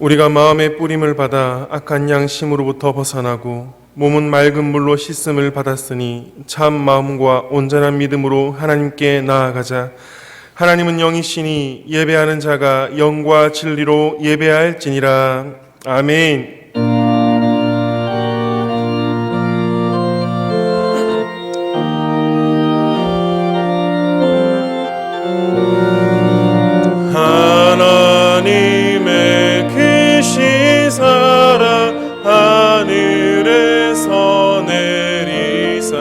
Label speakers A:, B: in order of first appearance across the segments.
A: 우리가 마음의 뿌림을 받아 악한 양심으로부터 벗어나고 몸은 맑은 물로 씻음을 받았으니 참 마음과 온전한 믿음으로 하나님께 나아가자. 하나님은 영이시니 예배하는 자가 영과 진리로 예배할지니라. 아멘. 하나님의 크신 사랑 하늘에서 내리사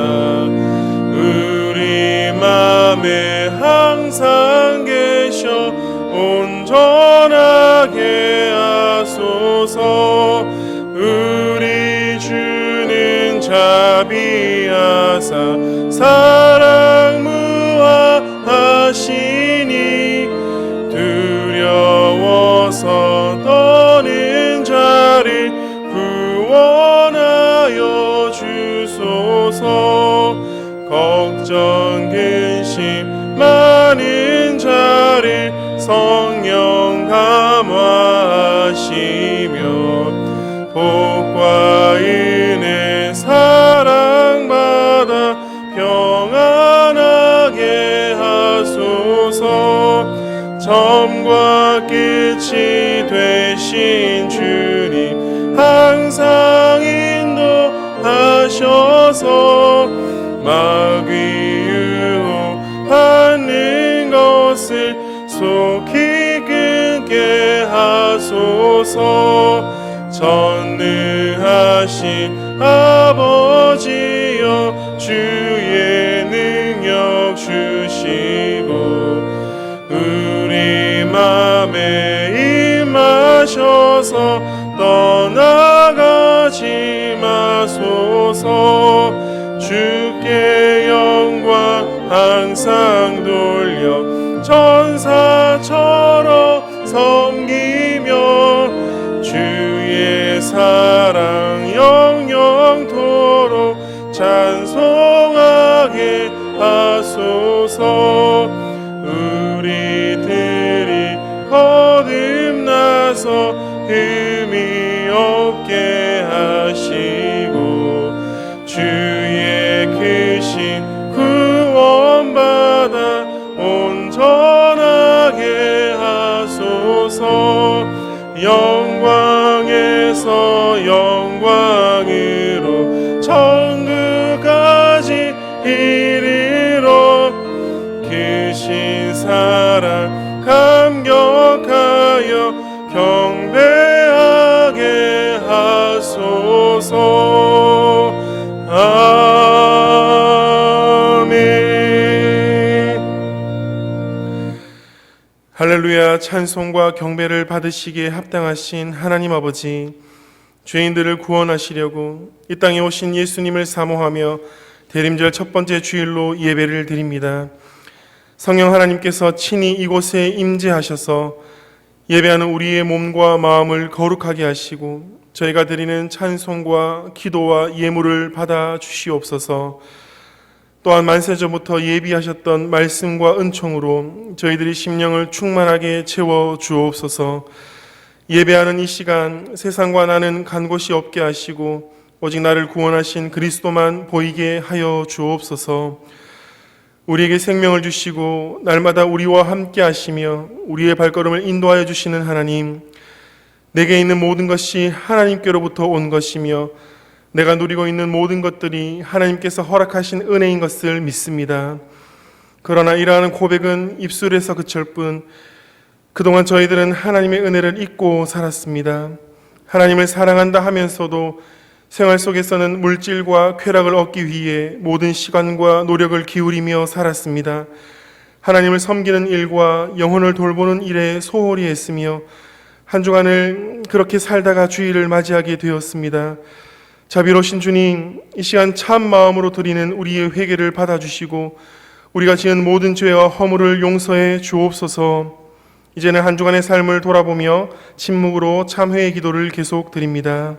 A: 우리 맘에 항상 계셔 온전하게 하소서. 우리 주는 자비하사 사랑 무한하시니 두려워서 떠는 자를 구원하여 주소서. 걱정 근심 많은 자를 성령 감화하시며 복과 은혜 사랑받아 평안하게 하소서. 처음과 끝이 되신 주님 항상 인도하셔서 마귀 유혹하는 것을 속히 끊게 하소서. 전능하신 아버지여 주의 능력 주시고 우리 맘에 임하셔서 떠나가지 마소서. 주께 영광 항상 돌려 천사처럼 섬기며 주의 사랑 영영토록 찬송하게 하소서. 우리들이 거듭나서 흠이 없게 하시고 주의 크신 구원받아 온전하게 하소서. 영광에서 영광으로 천국까지 이르러 크신 사랑 감격하여 경배하게 하소서. 아멘. 할렐루야. 찬송과 경배를 받으시기에 합당하신 하나님 아버지, 죄인들을 구원하시려고 이 땅에 오신 예수님을 사모하며 대림절 첫 번째 주일로 예배를 드립니다. 성령 하나님께서 친히 이곳에 임재하셔서 예배하는 우리의 몸과 마음을 거룩하게 하시고 저희가 드리는 찬송과 기도와 예물을 받아 주시옵소서. 또한 만세전부터 예비하셨던 말씀과 은총으로 저희들이 심령을 충만하게 채워 주옵소서. 예배하는 이 시간 세상과 나는 간 곳이 없게 하시고 오직 나를 구원하신 그리스도만 보이게 하여 주옵소서. 우리에게 생명을 주시고 날마다 우리와 함께 하시며 우리의 발걸음을 인도하여 주시는 하나님, 내게 있는 모든 것이 하나님께로부터 온 것이며 내가 누리고 있는 모든 것들이 하나님께서 허락하신 은혜인 것을 믿습니다. 그러나 이러한 고백은 입술에서 그칠 뿐 그동안 저희들은 하나님의 은혜를 잊고 살았습니다. 하나님을 사랑한다 하면서도 생활 속에서는 물질과 쾌락을 얻기 위해 모든 시간과 노력을 기울이며 살았습니다. 하나님을 섬기는 일과 영혼을 돌보는 일에 소홀히 했으며 한 주간을 그렇게 살다가 주일을 맞이하게 되었습니다. 자비로우신 주님, 이 시간 참 마음으로 드리는 우리의 회개를 받아주시고 우리가 지은 모든 죄와 허물을 용서해 주옵소서. 이제는 한 주간의 삶을 돌아보며 침묵으로 참회의 기도를 계속 드립니다.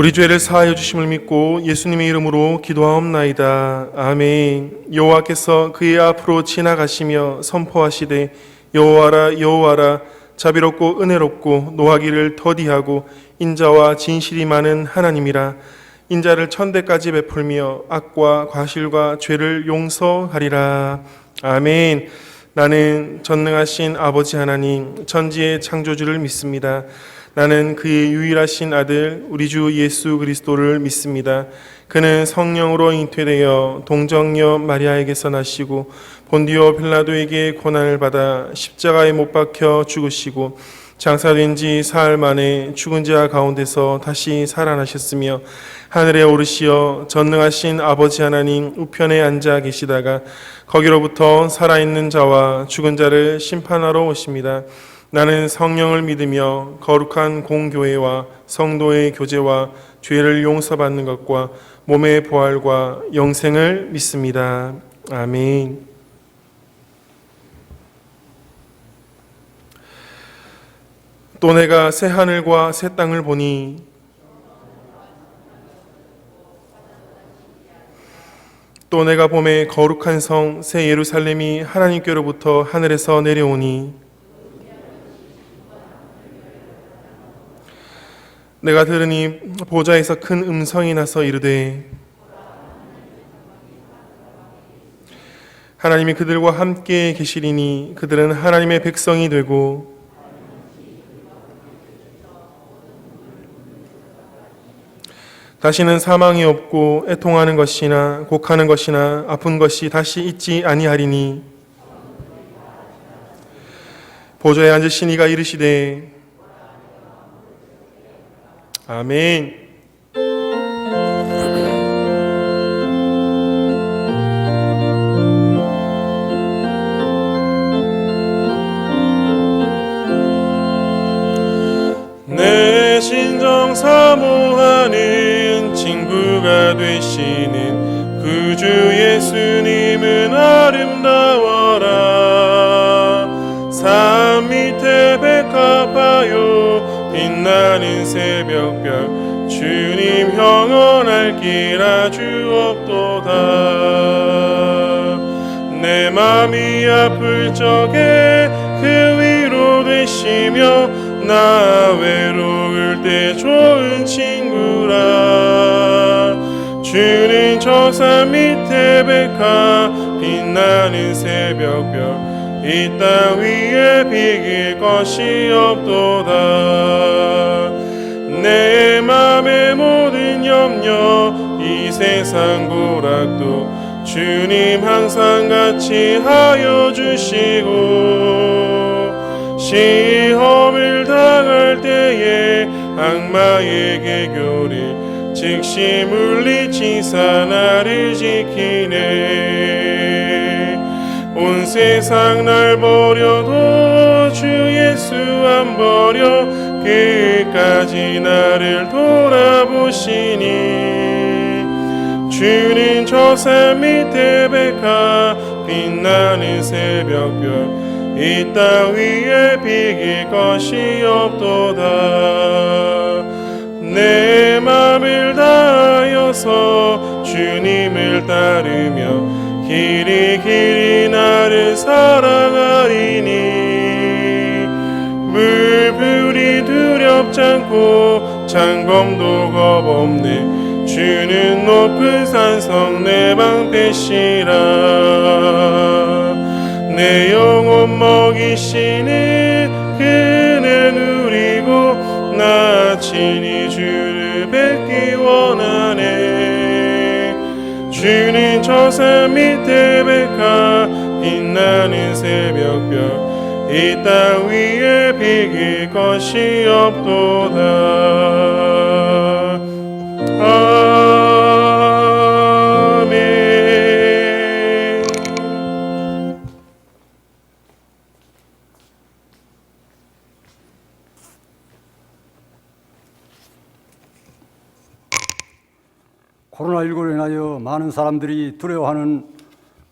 A: 우리 죄를 사하여 주심을 믿고 예수님의 이름으로 기도하옵나이다. 아멘. 여호와께서 그의 앞으로 지나가시며 선포하시되 여호와라 여호와라 자비롭고 은혜롭고 노하기를 더디하고 인자와 진실이 많은 하나님이라. 인자를 천대까지 베풀며 악과 과실과 죄를 용서하리라. 아멘. 나는 전능하신 아버지 하나님 천지의 창조주를 믿습니다. 나는 그의 유일하신 아들 우리 주 예수 그리스도를 믿습니다. 그는 성령으로 잉태되어 동정녀 마리아에게서 나시고 본디오 빌라도에게 고난을 받아 십자가에 못 박혀 죽으시고 장사된 지 사흘 만에 죽은 자 가운데서 다시 살아나셨으며 하늘에 오르시어 전능하신 아버지 하나님 우편에 앉아 계시다가 거기로부터 살아있는 자와 죽은 자를 심판하러 오십니다. 나는 성령을 믿으며 거룩한 공교회와 성도의 교제와 죄를 용서받는 것과 몸의 부활과 영생을 믿습니다. 아멘. 또 내가 새 하늘과 새 땅을 보니 또 내가 봄에 거룩한 성 새 예루살렘이 하나님께로부터 하늘에서 내려오니 내가 들으니 보좌에서 큰 음성이 나서 이르되 하나님이 그들과 함께 계시리니 그들은 하나님의 백성이 되고 다시는 사망이 없고 애통하는 것이나 곡하는 것이나 아픈 것이 다시 있지 아니하리니 보좌에 앉으신 이가 이르시되 아멘. 내 신정 사모하는 친구가 되시는 구주 예수님은 아름다워라. 산 밑에 백합하여 빛나는 새벽별 주님 형언할 길 아주 없도다. 내 맘이 아플 적에 그 위로 되시며 나 외로울 때 좋은 친구라. 주는 저 산 밑에 백합 빛나는 새벽별 이 땅 위에 비길 것이 없도다. 내 맘의 모든 염려 이 세상 고락도 주님 항상 같이 하여 주시고 시험을 당할 때에 악마에게 교리 즉시 물리치사 나를 지키네. 온 세상 날 버려도 주 예수 안 버려 끝까지 나를 돌아보시니. 주는 저 산 밑에 백합 빛나는 새벽별 이 땅 위에 비길 것이 없도다. 내 맘을 다하여서 주님을 따르며 길이 길이 나를 사랑하리니. 물불이 두렵지 않고 장검도 겁없네. 주는 높은 산성 내 방패시라. 내 영혼 먹이시는 그는 누리고 나 친히 주를 뵙기 원하네. 주는 저 산 밑에 백합 빛나는 새벽별 이 땅 위에 비길 것이 없도다. 아멘.
B: 코로나19로 인하여 많은 사람들이 두려워하는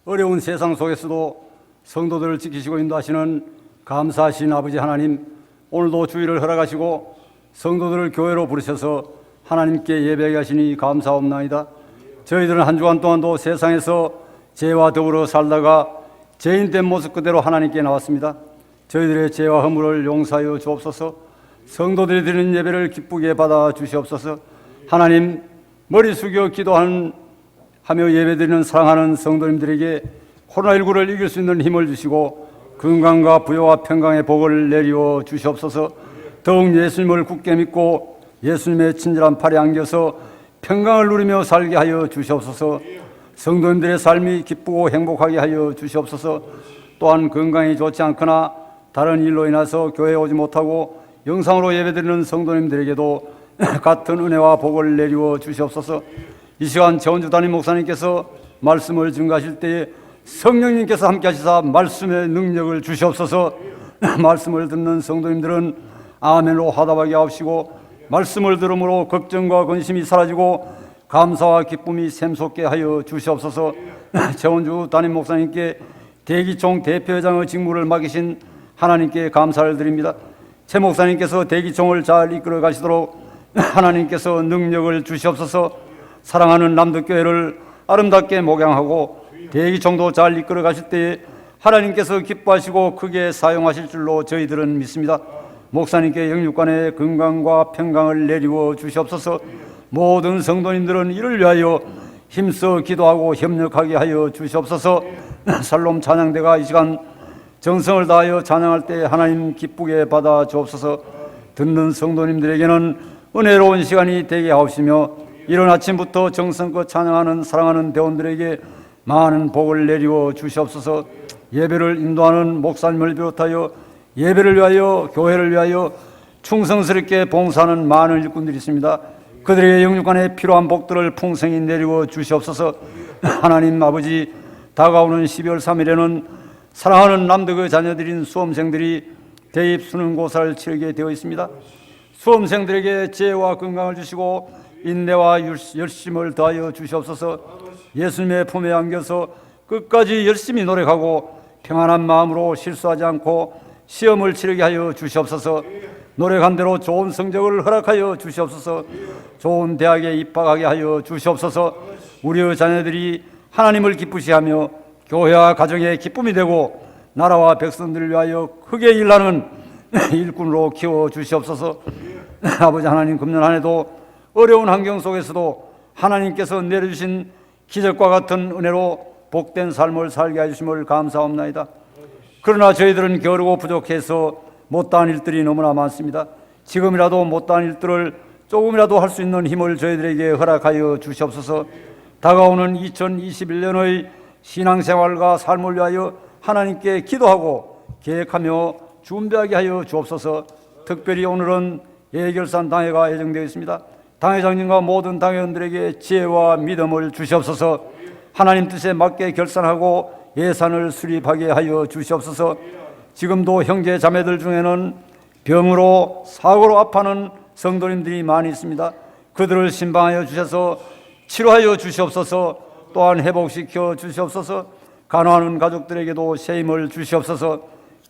B: 어려운 세상 속에서도 성도들을 지키시고 인도하시는 감사하신 아버지 하나님, 오늘도 주의를 허락하시고 성도들을 교회로 부르셔서 하나님께 예배하게 하시니 감사옵나이다. 저희들은 한 주간 동안도 세상에서 죄와 더불어 살다가 죄인된 모습 그대로 하나님께 나왔습니다. 저희들의 죄와 허물을 용서하여 주옵소서. 성도들이 드리는 예배를 기쁘게 받아 주시옵소서. 하나님, 머리 숙여 기도하며 예배드리는 사랑하는 성도님들에게 코로나19를 이길 수 있는 힘을 주시고 건강과 부여와 평강의 복을 내리워 주시옵소서. 더욱 예수님을 굳게 믿고 예수님의 친절한 팔에 안겨서 평강을 누리며 살게 하여 주시옵소서. 성도님들의 삶이 기쁘고 행복하게 하여 주시옵소서. 또한 건강이 좋지 않거나 다른 일로 인해서 교회에 오지 못하고 영상으로 예배드리는 성도님들에게도 같은 은혜와 복을 내리워 주시옵소서. 이 시간 최원주 담임 목사님께서 말씀을 증거하실 때에 성령님께서 함께 하시사 말씀의 능력을 주시옵소서. 말씀을 듣는 성도님들은 아멘으로 화답하게 하옵시고 말씀을 들음으로 걱정과 근심이 사라지고 감사와 기쁨이 샘솟게 하여 주시옵소서. 최원주 담임 목사님께 대기총 대표회장의 직무를 맡기신 하나님께 감사를 드립니다. 최 목사님께서 대기총을 잘 이끌어 가시도록 하나님께서 능력을 주시옵소서. 사랑하는 남덕교회를 아름답게 목양하고 대기총도 잘 이끌어 가실 때에 하나님께서 기뻐하시고 크게 사용하실 줄로 저희들은 믿습니다. 목사님께 영육간의 건강과 평강을 내리워 주시옵소서. 모든 성도님들은 이를 위하여 힘써 기도하고 협력하게 하여 주시옵소서. 살롬 찬양대가 이 시간 정성을 다하여 찬양할 때 하나님 기쁘게 받아 주옵소서. 듣는 성도님들에게는 은혜로운 시간이 되게 하옵시며 이른 아침부터 정성껏 찬양하는 사랑하는 대원들에게 많은 복을 내리워 주시옵소서. 예배를 인도하는 목사님을 비롯하여 예배를 위하여 교회를 위하여 충성스럽게 봉사하는 많은 일꾼들이 있습니다. 그들에게 영육간에 필요한 복들을 풍성히 내리워 주시옵소서. 하나님 아버지, 다가오는 12월 3일에는 사랑하는 남덕의 자녀들인 수험생들이 대입 수능고사를 치르게 되어 있습니다. 수험생들에게 지혜와 건강을 주시고 인내와 열심을 더하여 주시옵소서. 예수님의 품에 안겨서 끝까지 열심히 노력하고 평안한 마음으로 실수하지 않고 시험을 치르게 하여 주시옵소서. 노력한 대로 좋은 성적을 허락하여 주시옵소서. 좋은 대학에 입학하게 하여 주시옵소서. 우리의 자녀들이 하나님을 기쁘시하며 교회와 가정의 기쁨이 되고 나라와 백성들을 위하여 크게 일하는 일꾼으로 키워 주시옵소서. 아버지 하나님, 금년 한 해도 어려운 환경 속에서도 하나님께서 내려주신 기적과 같은 은혜로 복된 삶을 살게 해주심을 감사합니다. 그러나 저희들은 게으르고 부족해서 못다한 일들이 너무나 많습니다. 지금이라도 못다한 일들을 조금이라도 할 수 있는 힘을 저희들에게 허락하여 주시옵소서. 다가오는 2021년의 신앙생활과 삶을 위하여 하나님께 기도하고 계획하며 준비하게 하여 주옵소서. 특별히 오늘은 예결산 당회가 예정되어 있습니다. 당회장님과 모든 당회원들에게 지혜와 믿음을 주시옵소서. 하나님 뜻에 맞게 결산하고 예산을 수립하게 하여 주시옵소서. 지금도 형제 자매들 중에는 병으로 사고로 아파하는 성도님들이 많이 있습니다. 그들을 신방하여 주셔서 치료하여 주시옵소서. 또한 회복시켜 주시옵소서. 간호하는 가족들에게도 새 힘을 주시옵소서.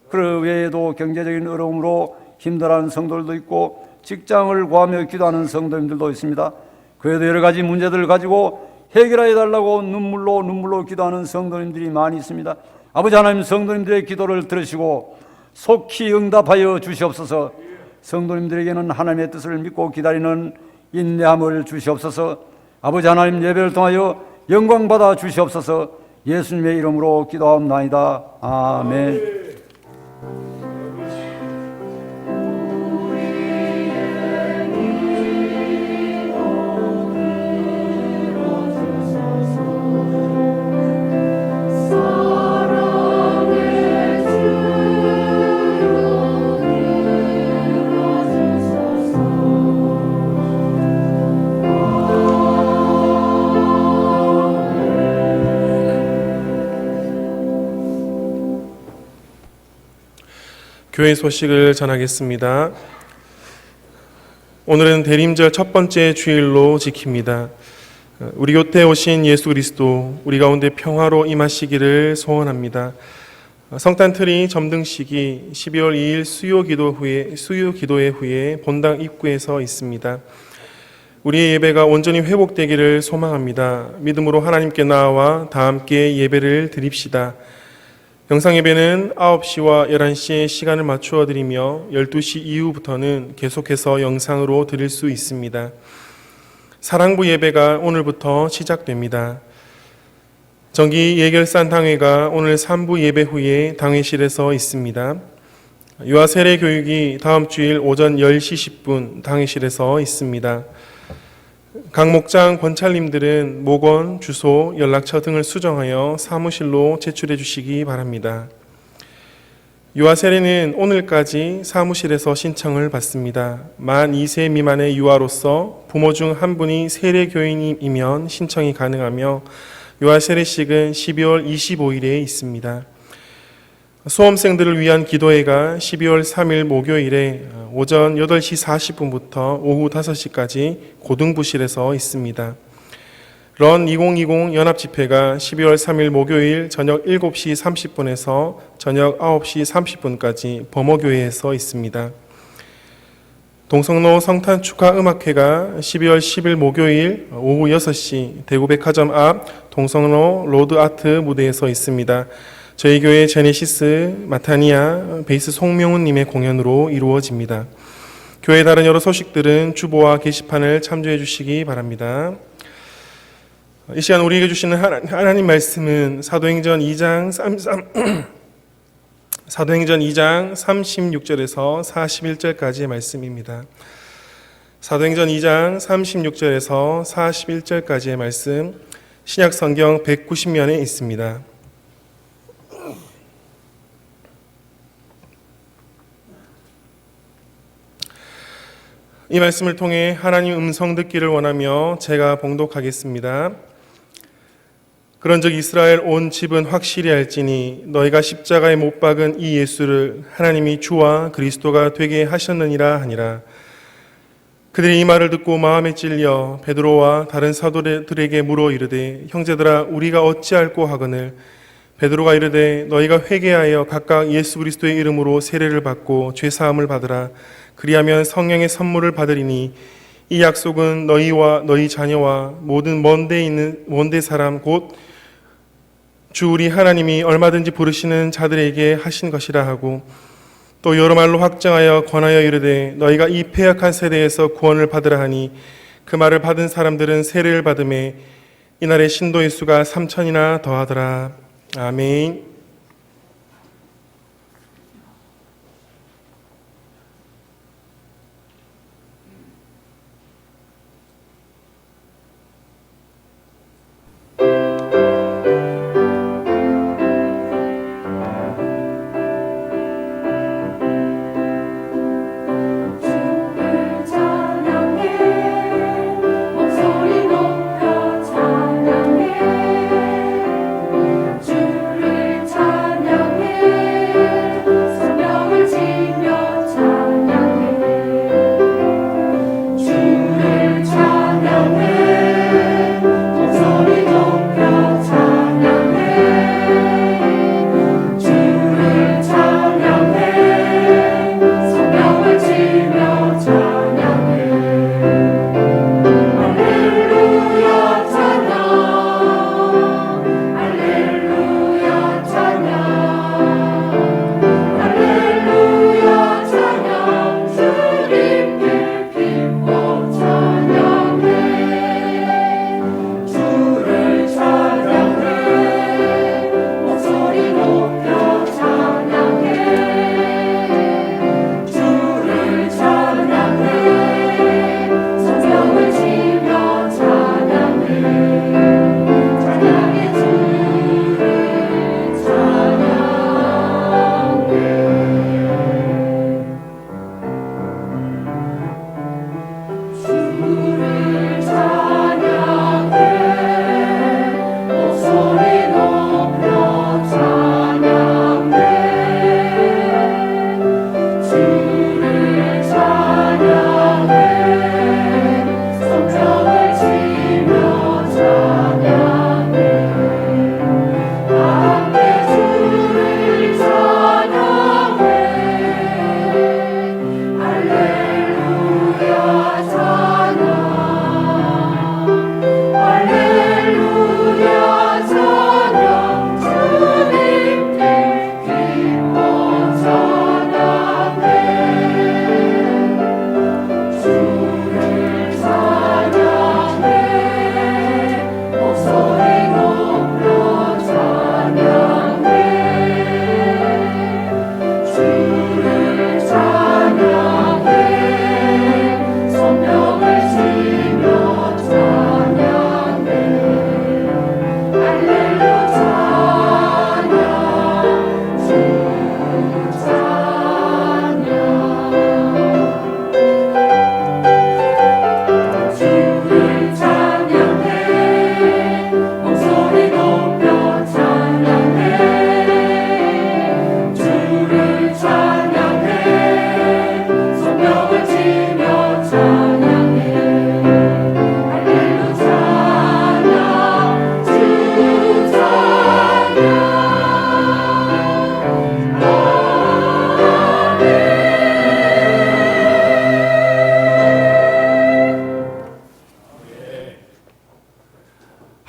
B: 그 외에도 경제적인 어려움으로 힘들어하는 성도들도 있고 직장을 구하며 기도하는 성도님들도 있습니다. 그래도 여러 가지 문제들을 가지고 해결해 달라고 눈물로 기도하는 성도님들이 많이 있습니다. 아버지 하나님, 성도님들의 기도를 들으시고 속히 응답하여 주시옵소서. 성도님들에게는 하나님의 뜻을 믿고 기다리는 인내함을 주시옵소서. 아버지 하나님, 예배를 통하여 영광 받아 주시옵소서. 예수님의 이름으로 기도하옵나이다. 아멘.
A: 교회 소식을 전하겠습니다. 오늘은 대림절 첫 번째 주일로 지킵니다. 우리 곁에 오신 예수 그리스도 우리 가운데 평화로 임하시기를 소원합니다. 성탄트리 점등식이 12월 2일 수요 기도회 후에 본당 입구에서 있습니다. 우리의 예배가 온전히 회복되기를 소망합니다. 믿음으로 하나님께 나아와 다 함께 예배를 드립시다. 영상 예배는 9시와 11시에 시간을 맞추어 드리며 12시 이후부터는 계속해서 영상으로 드릴 수 있습니다. 사랑부 예배가 오늘부터 시작됩니다. 정기 예결산 당회가 오늘 3부 예배 후에 당회실에서 있습니다. 유아 세례 교육이 다음 주일 오전 10시 10분 당회실에서 있습니다. 각 목장 권찰님들은 목원, 주소, 연락처 등을 수정하여 사무실로 제출해 주시기 바랍니다. 유아 세례는 오늘까지 사무실에서 신청을 받습니다. 만 2세 미만의 유아로서 부모 중 한 분이 세례 교인이면 신청이 가능하며 유아 세례식은 12월 25일에 있습니다. 수험생들을 위한 기도회가 12월 3일 목요일에 오전 8시 40분부터 오후 5시까지 고등부실에서 있습니다. 런 2020 연합집회가 12월 3일 목요일 저녁 7시 30분에서 저녁 9시 30분까지 범어교회에서 있습니다. 동성로 성탄 축하 음악회가 12월 10일 목요일 오후 6시 대구백화점 앞 동성로 로드 아트 무대에서 있습니다. 저희 교회 제네시스, 마타니아, 베이스 송명훈님의 공연으로 이루어집니다. 교회 다른 여러 소식들은 주보와 게시판을 참조해 주시기 바랍니다. 이 시간 우리에게 주시는 하나님 말씀은 사도행전 2장 36절에서 41절까지의 말씀입니다. 사도행전 2장 36절에서 41절까지의 말씀, 신약 성경 190면에 있습니다. 이 말씀을 통해 하나님 음성 듣기를 원하며 제가 봉독하겠습니다. 그런즉 이스라엘 온 집은 확실히 알지니 너희가 십자가에 못 박은 이 예수를 하나님이 주와 그리스도가 되게 하셨느니라 하니라. 그들이 이 말을 듣고 마음에 찔려 베드로와 다른 사도들에게 물어 이르되 형제들아 우리가 어찌할꼬 하거늘. 베드로가 이르되 너희가 회개하여 각각 예수 그리스도의 이름으로 세례를 받고 죄 사함을 받으라. 그리하면 성령의 선물을 받으리니 이 약속은 너희와 너희 자녀와 모든 먼데 사람 곧 주 우리 하나님이 얼마든지 부르시는 자들에게 하신 것이라 하고 또 여러 말로 확정하여 권하여 이르되 너희가 이 패역한 세대에서 구원을 받으라 하니 그 말을 받은 사람들은 세례를 받음에 이날의 신도의 수가 3,000이나 더하더라. 아멘.
C: 목소리 높여 찬양해 주를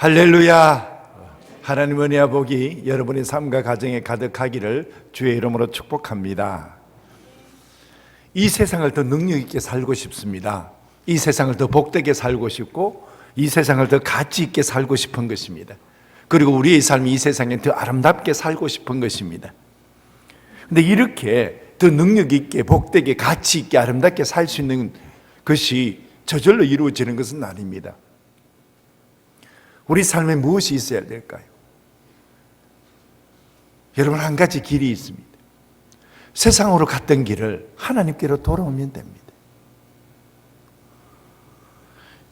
C: 할렐루야. 하나님 은혜와 복이 여러분의 삶과 가정에 가득하기를 주의 이름으로 축복합니다. 이 세상을 더 능력 있게 살고 싶습니다. 이 세상을 더 복되게 살고 싶고 이 세상을 더 가치 있게 살고 싶은 것입니다. 그리고 우리의 삶이 이 세상에 더 아름답게 살고 싶은 것입니다. 근데 이렇게 더 능력 있게 복되게 가치 있게 아름답게 살 수 있는 것이 저절로 이루어지는 것은 아닙니다. 우리 삶에 무엇이 있어야 될까요? 여러분, 한 가지 길이 있습니다. 세상으로 갔던 길을 하나님께로 돌아오면 됩니다.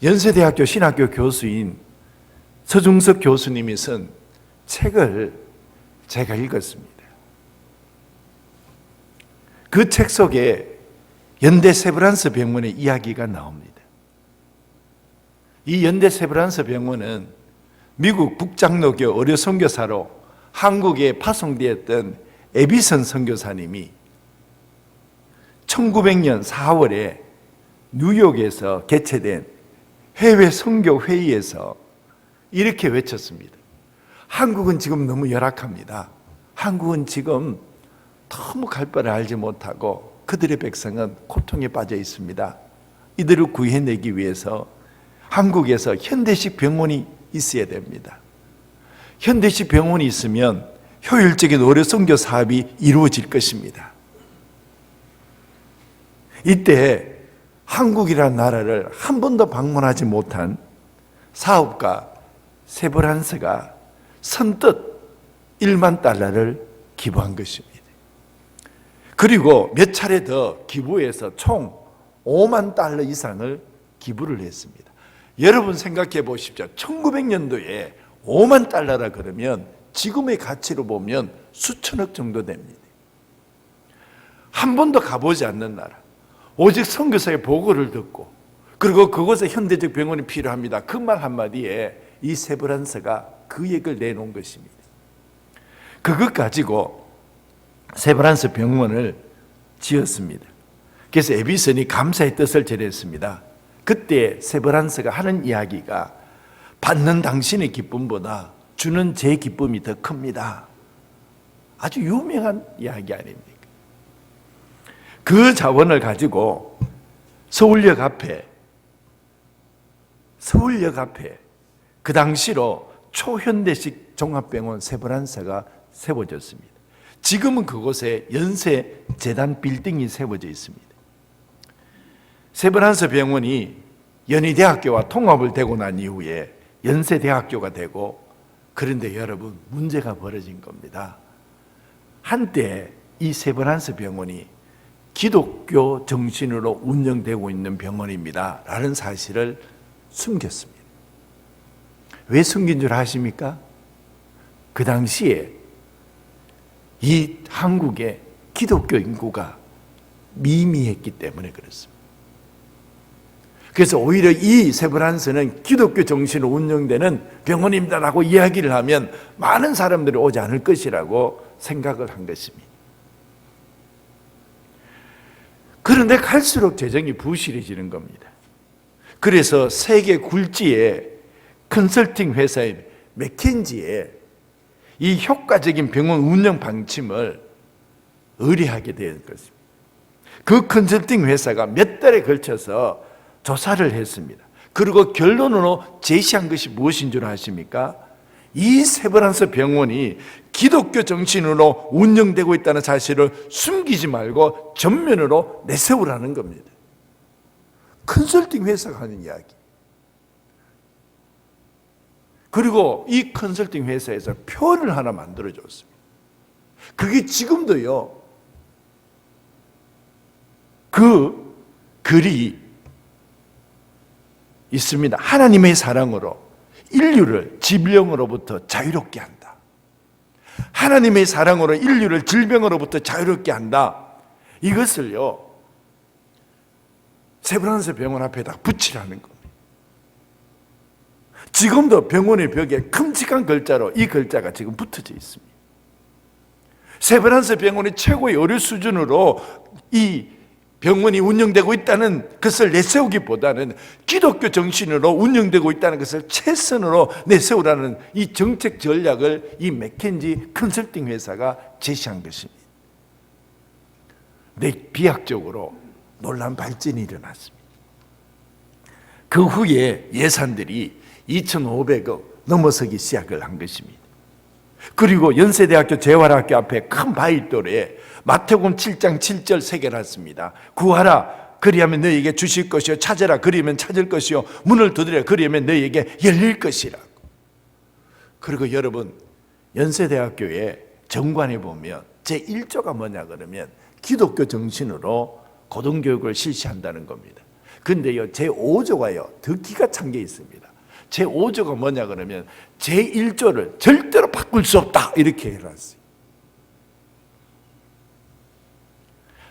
C: 연세대학교 신학교 교수인 서중석 교수님이 쓴 책을 제가 읽었습니다. 그 책 속에 연대 세브란스 병원의 이야기가 나옵니다. 이 연대 세브란스 병원은 미국 북장로교 의료 선교사로 한국에 파송되었던 에비선 선교사님이 1900년 4월에 뉴욕에서 개최된 해외 선교 회의에서 이렇게 외쳤습니다. 한국은 지금 너무 열악합니다. 한국은 지금 너무 갈 바를 알지 못하고 그들의 백성은 고통에 빠져 있습니다. 이들을 구해내기 위해서 한국에서 현대식 병원이 있어야 됩니다. 현대식 병원이 있으면 효율적인 의료 선교 사업이 이루어질 것입니다. 이때 한국이라는 나라를 한 번도 방문하지 못한 사업가 세브란스가 선뜻 1만 달러를 기부한 것입니다. 그리고 몇 차례 더 기부해서 총 5만 달러 이상을 기부를 했습니다. 여러분 생각해 보십시오. 1900년도에 5만 달러라 그러면 지금의 가치로 보면 수천억 정도 됩니다. 한 번도 가보지 않는 나라, 오직 선교사의 보고를 듣고 그리고 그곳에 현대적 병원이 필요합니다. 그 말 한마디에 이 세브란스가 그 얘기를 내놓은 것입니다. 그것 가지고 세브란스 병원을 지었습니다. 그래서 에비슨이 감사의 뜻을 전했습니다. 그때 세브란스가 하는 이야기가 받는 당신의 기쁨보다 주는 제 기쁨이 더 큽니다. 아주 유명한 이야기 아닙니까? 그 자원을 가지고 서울역 앞에 그 당시로 초현대식 종합병원 세브란스가 세워졌습니다. 지금은 그곳에 연세재단 빌딩이 세워져 있습니다. 세브란스 병원이 연희대학교와 통합을 되고 난 이후에 연세대학교가 되고, 그런데 여러분 문제가 벌어진 겁니다. 한때 이 세브란스 병원이 기독교 정신으로 운영되고 있는 병원입니다 라는 사실을 숨겼습니다. 왜 숨긴 줄 아십니까? 그 당시에 이 한국의 기독교 인구가 미미했기 때문에 그렇습니다. 그래서 오히려 이 세브란스는 기독교 정신으로 운영되는 병원입니다라고 이야기를 하면 많은 사람들이 오지 않을 것이라고 생각을 한 것입니다. 그런데 갈수록 재정이 부실해지는 겁니다. 그래서 세계 굴지의 컨설팅 회사인 맥켄지에 이 효과적인 병원 운영 방침을 의뢰하게 된 것입니다. 그 컨설팅 회사가 몇 달에 걸쳐서 조사를 했습니다. 그리고 결론으로 제시한 것이 무엇인 줄 아십니까? 이 세브란스 병원이 기독교 정신으로 운영되고 있다는 사실을 숨기지 말고 전면으로 내세우라는 겁니다. 컨설팅 회사가 하는 이야기. 그리고 이 컨설팅 회사에서 표를 하나 만들어줬습니다. 그게 지금도요, 그 글이 있습니다. 하나님의 사랑으로 인류를 질병으로부터 자유롭게 한다. 하나님의 사랑으로 인류를 질병으로부터 자유롭게 한다. 이것을요, 세브란스 병원 앞에다 붙이라는 겁니다. 지금도 병원의 벽에 큼직한 글자로 이 글자가 지금 붙어져 있습니다. 세브란스 병원이 최고의 의료 수준으로 이 병원이 운영되고 있다는 것을 내세우기보다는 기독교 정신으로 운영되고 있다는 것을 최선으로 내세우라는 이 정책 전략을 이 맥켄지 컨설팅 회사가 제시한 것입니다. 근데 비약적으로 놀라운 발전이 일어났습니다. 그 후에 예산들이 2,500억 넘어서기 시작을 한 것입니다. 그리고 연세대학교 재활학교 앞에 큰 바위돌에 마태복음 7장 7절 새겨놨습니다. 구하라 그리하면 너희에게 주실 것이요 찾으라 그리하면 찾을 것이요 문을 두드려 그리하면 너희에게 열릴 것이라고. 그리고 여러분 연세대학교의 정관에 보면 제1조가 뭐냐 그러면 기독교 정신으로 고등교육을 실시한다는 겁니다. 근데요 제5조가요 더 기가 찬 게 있습니다. 제5조가 뭐냐 그러면 제1조를 절대로 바꿀 수 없다 이렇게 해놨어요.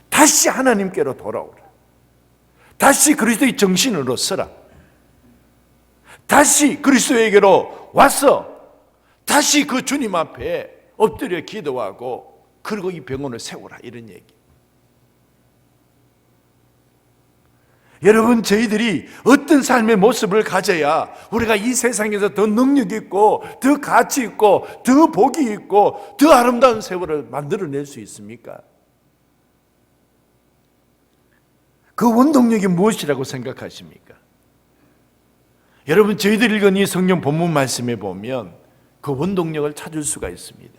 C: 다시 하나님께로 돌아오라. 다시 그리스도의 정신으로 서라. 다시 그리스도에게로 와서 다시 그 주님 앞에 엎드려 기도하고 그리고 이 병원을 세우라 이런 얘기. 여러분 저희들이 어떤 삶의 모습을 가져야 우리가 이 세상에서 더 능력 있고 더 가치 있고 더 복이 있고 더 아름다운 세월을 만들어낼 수 있습니까? 그 원동력이 무엇이라고 생각하십니까? 여러분 저희들이 읽은 이 성경 본문 말씀에 보면 그 원동력을 찾을 수가 있습니다.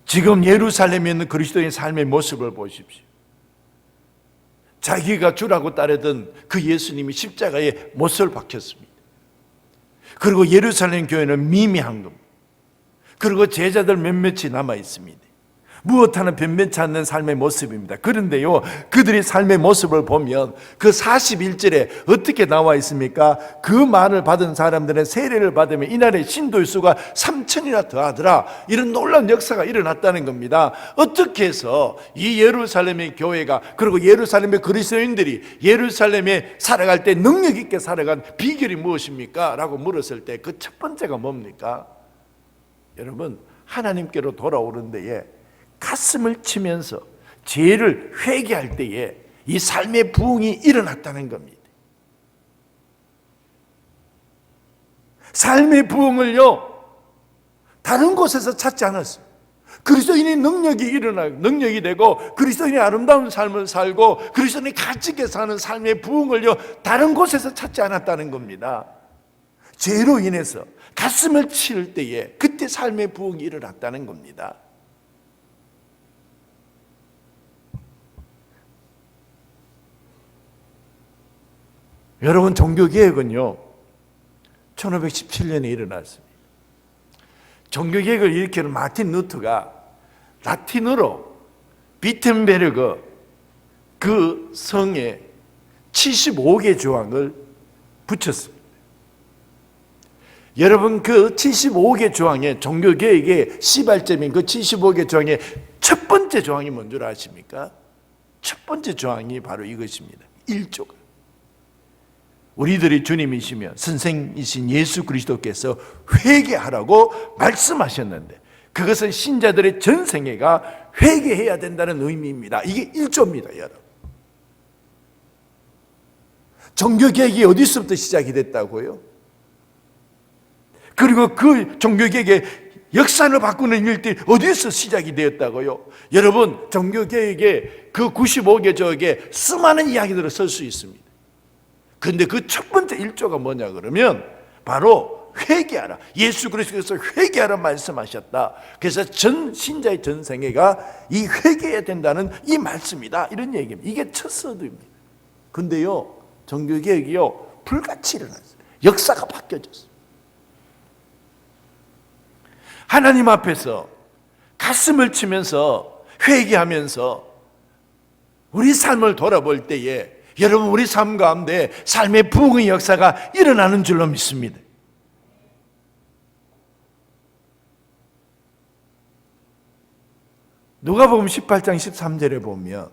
C: 지금 예루살렘에 있는 그리스도의 삶의 모습을 보십시오. 자기가 주라고 따르던 그 예수님이 십자가에 못을 박혔습니다. 그리고 예루살렘 교회는 미미한 겁니다. 그리고 제자들 몇몇이 남아 있습니다. 무엇 하나 변변치 않는 삶의 모습입니다. 그런데요 그들의 삶의 모습을 보면 그 41절에 어떻게 나와 있습니까? 그 말을 받은 사람들은 세례를 받으면 이날의 신도의 수가 3,000이나 더하더라. 이런 놀라운 역사가 일어났다는 겁니다. 어떻게 해서 이 예루살렘의 교회가 그리고 예루살렘의 그리스도인들이 예루살렘에 살아갈 때 능력 있게 살아간 비결이 무엇입니까? 라고 물었을 때 그 첫 번째가 뭡니까? 여러분 하나님께로 돌아오는 데에 가슴을 치면서 죄를 회개할 때에 이 삶의 부흥이 일어났다는 겁니다. 삶의 부흥을요 다른 곳에서 찾지 않았어요. 그리스도인의 능력이 일어나고 능력이 되고 그리스도인의 아름다운 삶을 살고 그리스도인이 가치 있게 사는 삶의 부흥을요 다른 곳에서 찾지 않았다는 겁니다. 죄로 인해서 가슴을 칠 때에 그때 삶의 부흥이 일어났다는 겁니다. 여러분 종교개혁은요 1517년에 일어났습니다. 종교개혁을 일으키는 마틴 루터가 라틴어로 비텐베르그 그 성에 75개 조항을 붙였습니다. 여러분 그 75개 조항의 종교개혁의 시발점인 그 75개 조항의 첫 번째 조항이 뭔 줄 아십니까? 첫 번째 조항이 바로 이것입니다. 1조가 우리들의 주님이시며 선생이신 예수 그리스도께서 회개하라고 말씀하셨는데 그것은 신자들의 전생애가 회개해야 된다는 의미입니다. 이게 1조입니다. 여러분 종교개혁이 어디서부터 시작이 됐다고요? 그리고 그 종교개혁의 역사를 바꾸는 일들이 어디서 시작이 되었다고요? 여러분 종교개혁의 그 95개 조에 수많은 이야기들을 쓸 수 있습니다. 근데 그 첫 번째 1조가 뭐냐 그러면 바로 회개하라. 예수 그리스도께서 회개하라 말씀하셨다. 그래서 전 신자의 전생애가 이 회개해야 된다는 이 말씀이다. 이런 얘기입니다. 이게 첫 서두입니다. 근데요 종교개혁이요 불같이 일어났어요. 역사가 바뀌어졌어요. 하나님 앞에서 가슴을 치면서 회개하면서 우리 삶을 돌아볼 때에 여러분 우리 삶 가운데 삶의 부흥의 역사가 일어나는 줄로 믿습니다. 누가복음 18장 13절에 보면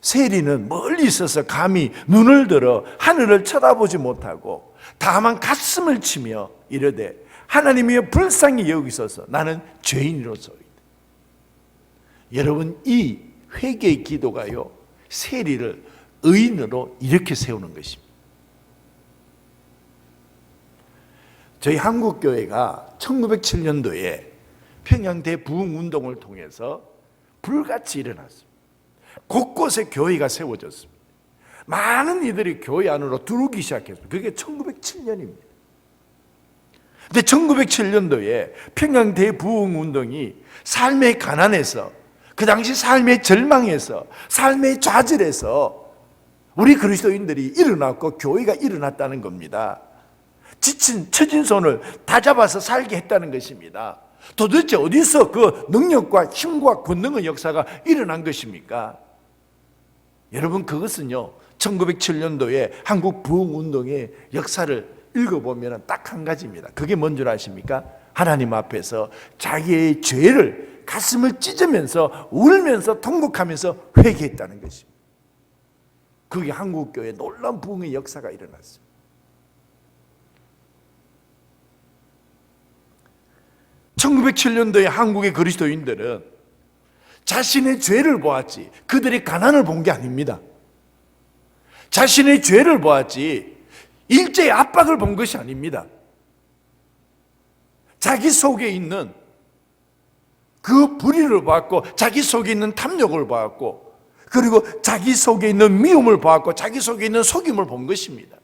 C: 세리는 멀리 있어서 감히 눈을 들어 하늘을 쳐다보지 못하고 다만 가슴을 치며 이르되 하나님이여 불쌍히 여기소서 나는 죄인으로서이다. 여러분 이 회개의 기도가요, 세리를 의인으로 이렇게 세우는 것입니다. 저희 한국교회가 1907년도에 평양 대부흥운동을 통해서 불같이 일어났습니다. 곳곳에 교회가 세워졌습니다. 많은 이들이 교회 안으로 들어오기 시작했습니다. 그게 1907년입니다. 근데 1907년도에 평양 대부흥운동이 삶의 가난에서, 그 당시 삶의 절망에서, 삶의 좌절에서 우리 그리스도인들이 일어났고 교회가 일어났다는 겁니다. 지친 처진 손을 다 잡아서 살게 했다는 것입니다. 도대체 어디서 그 능력과 힘과 권능의 역사가 일어난 것입니까? 여러분, 그것은요 1907년도에 한국 부흥운동의 역사를 읽어보면 딱 한 가지입니다. 그게 뭔 줄 아십니까? 하나님 앞에서 자기의 죄를 가슴을 찢으면서 울면서 통곡하면서 회개했다는 것입니다. 그게 한국교회에 놀라운 부흥의 역사가 일어났습니다. 1907년도에 한국의 그리스도인들은 자신의 죄를 보았지 그들의 가난을 본 게 아닙니다. 자신의 죄를 보았지 일제의 압박을 본 것이 아닙니다. 자기 속에 있는 그 불의를 보았고, 자기 속에 있는 탐욕을 보았고, 그리고 자기 속에 있는 미움을 보았고, 자기 속에 있는 속임을 본 것입니다.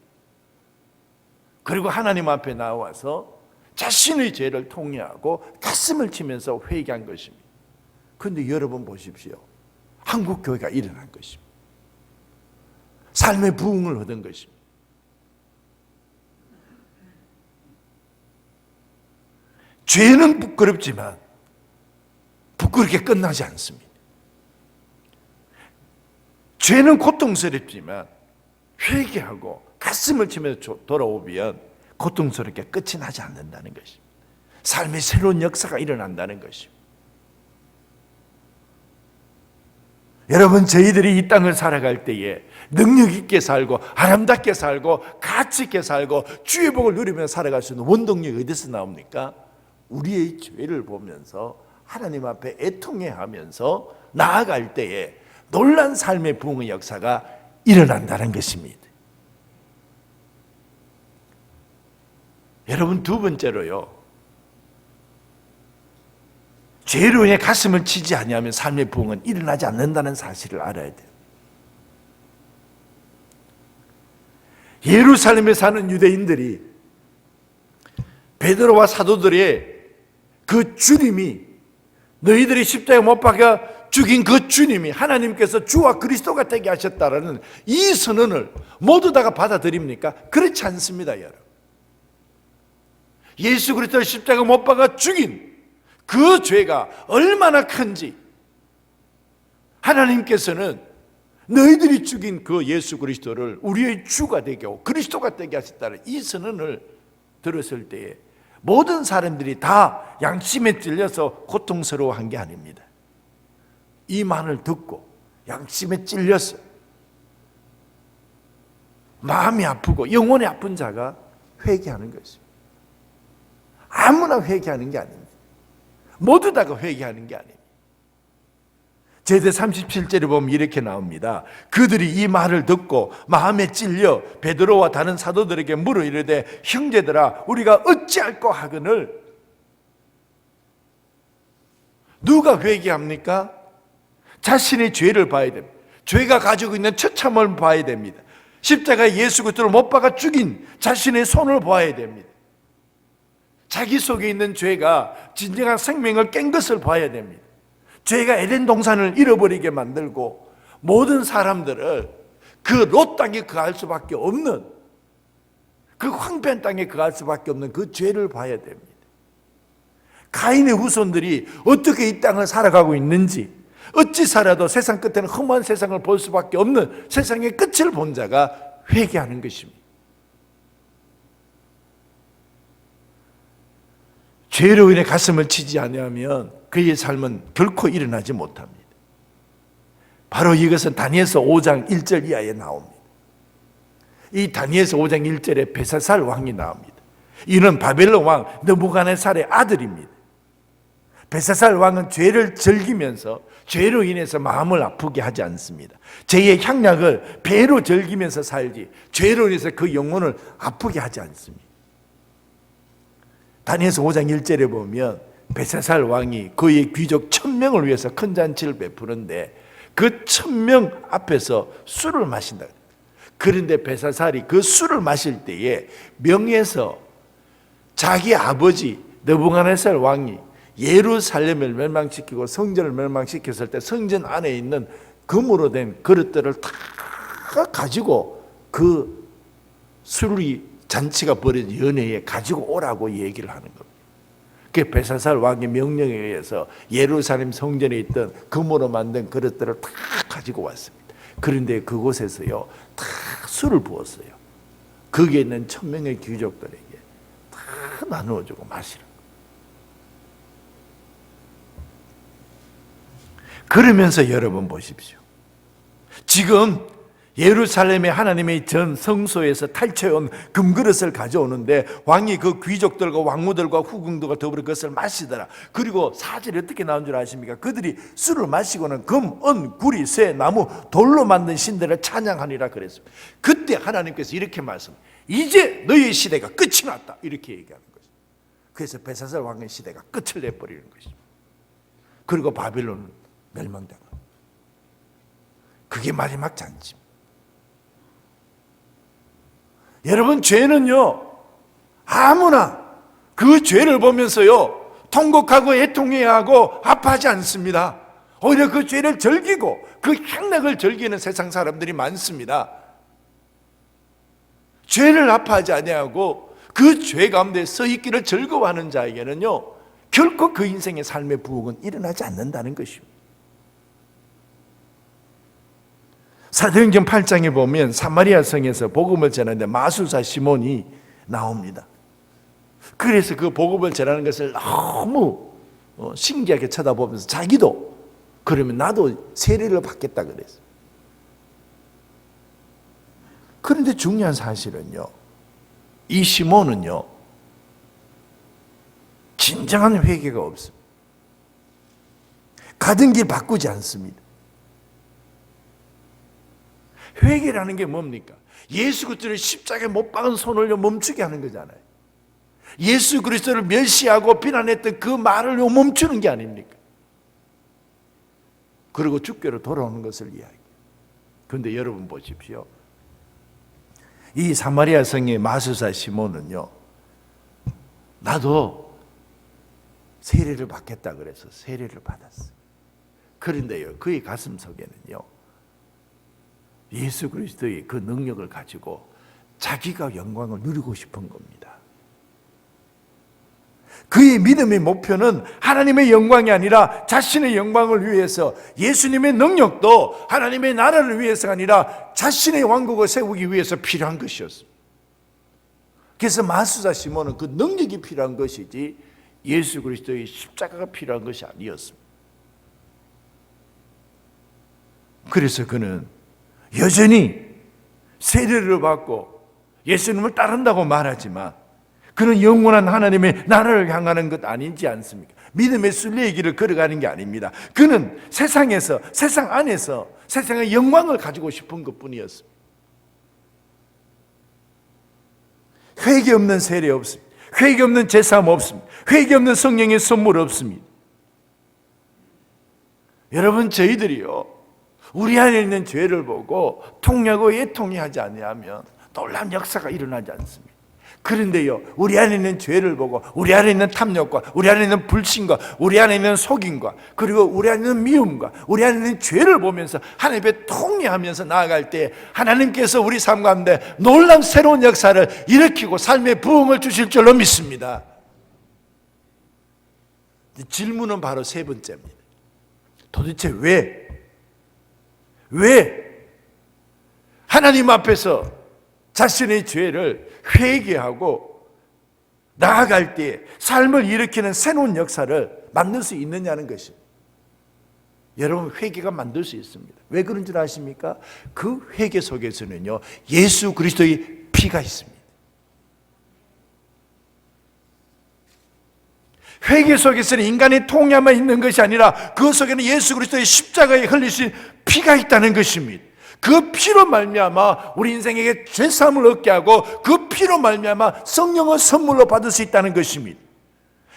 C: 그리고 하나님 앞에 나와서 자신의 죄를 통회하고 가슴을 치면서 회개한 것입니다. 그런데 여러분 보십시오. 한국 교회가 일어난 것입니다. 삶의 부흥을 얻은 것입니다. 죄는 부끄럽지만 부끄럽게 끝나지 않습니다. 죄는 고통스럽지만 회개하고 가슴을 치면서 돌아오면 고통스럽게 끝이 나지 않는다는 것입니다. 삶의 새로운 역사가 일어난다는 것입니다. 여러분, 저희들이 이 땅을 살아갈 때에 능력 있게 살고 아름답게 살고 가치 있게 살고 주의 복을 누리며 살아갈 수 있는 원동력이 어디서 나옵니까? 우리의 죄를 보면서 하나님 앞에 애통해하면서 나아갈 때에 놀란 삶의 부흥의 역사가 일어난다는 것입니다. 여러분, 두 번째로요, 죄로 인해 가슴을 치지 아니하면 삶의 부흥은 일어나지 않는다는 사실을 알아야 돼요. 예루살렘에 사는 유대인들이 베드로와 사도들의 그 주님이, 너희들이 십자가에 못 박아 죽인 그 주님이 하나님께서 주와 그리스도가 되게 하셨다라는 이 선언을 모두 다가 받아들입니까? 그렇지 않습니다, 여러분. 예수 그리스도를 십자가 못 박아 죽인 그 죄가 얼마나 큰지 하나님께서는 너희들이 죽인 그 예수 그리스도를 우리의 주가 되게 하고 그리스도가 되게 하셨다는 이 선언을 들었을 때에 모든 사람들이 다 양심에 찔려서 고통스러워한 게 아닙니다. 이 말을 듣고 양심에 찔려서 마음이 아프고 영혼이 아픈 자가 회개하는 것입니다. 아무나 회개하는 게 아닙니다. 모두 다가 회개하는 게 아닙니다. 제대 37절에 보면 이렇게 나옵니다. 그들이 이 말을 듣고 마음에 찔려 베드로와 다른 사도들에게 물어 이르되 형제들아 우리가 어찌할꼬 하거늘. 누가 회개합니까? 자신의 죄를 봐야 됩니다. 죄가 가지고 있는 처참함을 봐야 됩니다. 십자가에 예수 그리스도를 못 박아 죽인 자신의 손을 봐야 됩니다. 자기 속에 있는 죄가 진정한 생명을 깬 것을 봐야 됩니다. 죄가 에덴 동산을 잃어버리게 만들고 모든 사람들을 그 롯 땅에 거할 수밖에 없는, 그 황폐한 땅에 거할 수밖에 없는 그 죄를 봐야 됩니다. 가인의 후손들이 어떻게 이 땅을 살아가고 있는지, 어찌 살아도 세상 끝에는 험한 세상을 볼 수밖에 없는 세상의 끝을 본 자가 회개하는 것입니다. 죄로 인해 가슴을 치지 아니하면 그의 삶은 결코 일어나지 못합니다. 바로 이것은 다니엘서 5장 1절 이하에 나옵니다. 이 다니엘서 5장 1절에 벨사살 왕이 나옵니다. 이는 바벨론 왕 느부갓네살의 아들입니다. 벨사살 왕은 죄를 즐기면서 죄로 인해서 마음을 아프게 하지 않습니다. 죄의 향락을 배로 즐기면서 살지 죄로 인해서 그 영혼을 아프게 하지 않습니다. 다니엘서 5장 1절에 보면 벨사살 왕이 그의 귀족 1000명을 위해서 큰 잔치를 베푸는데 그 1000명 앞에서 술을 마신다. 그런데 벨사살이 그 술을 마실 때에 명에서 자기 아버지 느부갓네살 왕이 예루살렘을 멸망시키고 성전을 멸망시켰을 때 성전 안에 있는 금으로 된 그릇들을 다 가지고 그 술이 잔치가 벌어진 연회에 가지고 오라고 얘기를 하는 겁니다. 그 벨사살 왕의 명령에 의해서 예루살렘 성전에 있던 금으로 만든 그릇들을 다 가지고 왔습니다. 그런데 그곳에서요 다 술을 부었어요. 거기에 있는 1000명의 귀족들에게 다 나누어주고 마시라. 그러면서 여러분 보십시오. 지금 예루살렘의 하나님의 전 성소에서 탈취해온 금그릇을 가져오는데 왕이 그 귀족들과 왕후들과 후궁들과 더불어 그것을 마시더라. 그리고 사절이 어떻게 나온 줄 아십니까? 그들이 술을 마시고는 금, 은, 구리, 쇠, 나무, 돌로 만든 신들을 찬양하니라 그랬습니다. 그때 하나님께서 이렇게 말씀, 이제 너희의 시대가 끝이 났다 이렇게 얘기하는 거죠. 그래서 벨사살 왕의 시대가 끝을 내버리는 것입니다. 그리고 바빌론은 멸망당합니다. 그게 마지막 잔치입니다. 여러분, 죄는요 아무나 그 죄를 보면서요 통곡하고 애통해야 하고 아파하지 않습니다. 오히려 그 죄를 즐기고 그 향락을 즐기는 세상 사람들이 많습니다. 죄를 아파하지 아니하고 그 죄 가운데 서 있기를 즐거워하는 자에게는요 결코 그 인생의 삶의 부흥은 일어나지 않는다는 것입니다. 사도행전 8장에 보면 사마리아 성에서 복음을 전하는데 마술사 시몬이 나옵니다. 그래서 그 복음을 전하는 것을 너무 신기하게 쳐다보면서 자기도 그러면 나도 세례를 받겠다 그랬어요. 그런데 중요한 사실은요, 이 시몬은요 진정한 회개가 없습니다. 가던 길 바꾸지 않습니다. 회개라는 게 뭡니까? 예수 그리스도를 십자가에 못 박은 손을 멈추게 하는 거잖아요. 예수 그리스도를 멸시하고 비난했던 그 말을 멈추는 게 아닙니까? 그리고 주께로 돌아오는 것을 이야기해요. 그런데 여러분 보십시오. 이 사마리아 성의 마술사 시몬은요 나도 세례를 받겠다 그래서 세례를 받았어요. 그런데요 그의 가슴 속에는요 예수 그리스도의 그 능력을 가지고 자기가 영광을 누리고 싶은 겁니다. 그의 믿음의 목표는 하나님의 영광이 아니라 자신의 영광을 위해서, 예수님의 능력도 하나님의 나라를 위해서가 아니라 자신의 왕국을 세우기 위해서 필요한 것이었습니다. 그래서 마술사 시몬은 그 능력이 필요한 것이지 예수 그리스도의 십자가가 필요한 것이 아니었습니다. 그래서 그는 여전히 세례를 받고 예수님을 따른다고 말하지만 그는 영원한 하나님의 나라를 향하는 것 아닌지 않습니까? 믿음의 순례의 길을 걸어가는 게 아닙니다. 그는 세상에서, 세상 안에서 세상의 영광을 가지고 싶은 것뿐이었습니다. 회개 없는 세례 없습니다. 회개 없는 제사함 없습니다. 회개 없는 성령의 선물 없습니다. 여러분, 저희들이요 우리 안에 있는 죄를 보고 통하고 애통해하지 아니하면 놀라운 역사가 일어나지 않습니다. 그런데요 우리 안에 있는 죄를 보고 우리 안에 있는 탐욕과 우리 안에 있는 불신과 우리 안에 있는 속임과 그리고 우리 안에 있는 미움과 우리 안에 있는 죄를 보면서 하나님 앞에 통회하면서 나아갈 때 하나님께서 우리 삶 가운데 놀라운 새로운 역사를 일으키고 삶의 부흥을 주실 줄로 믿습니다. 질문은 바로 세 번째입니다. 도대체 왜 하나님 앞에서 자신의 죄를 회개하고 나아갈 때 삶을 일으키는 새로운 역사를 만들 수 있느냐는 것입니다. 여러분, 회개가 만들 수 있습니다. 왜 그런 줄 아십니까? 그 회개 속에서는요 예수 그리스도의 피가 있습니다. 회개 속에서는 인간의 통해만 있는 것이 아니라 그 속에는 예수 그리스도의 십자가에 흘리신 피가 있다는 것입니다. 그 피로 말미암아 우리 인생에게 죄사함을 얻게 하고 그 피로 말미암아 성령을 선물로 받을 수 있다는 것입니다.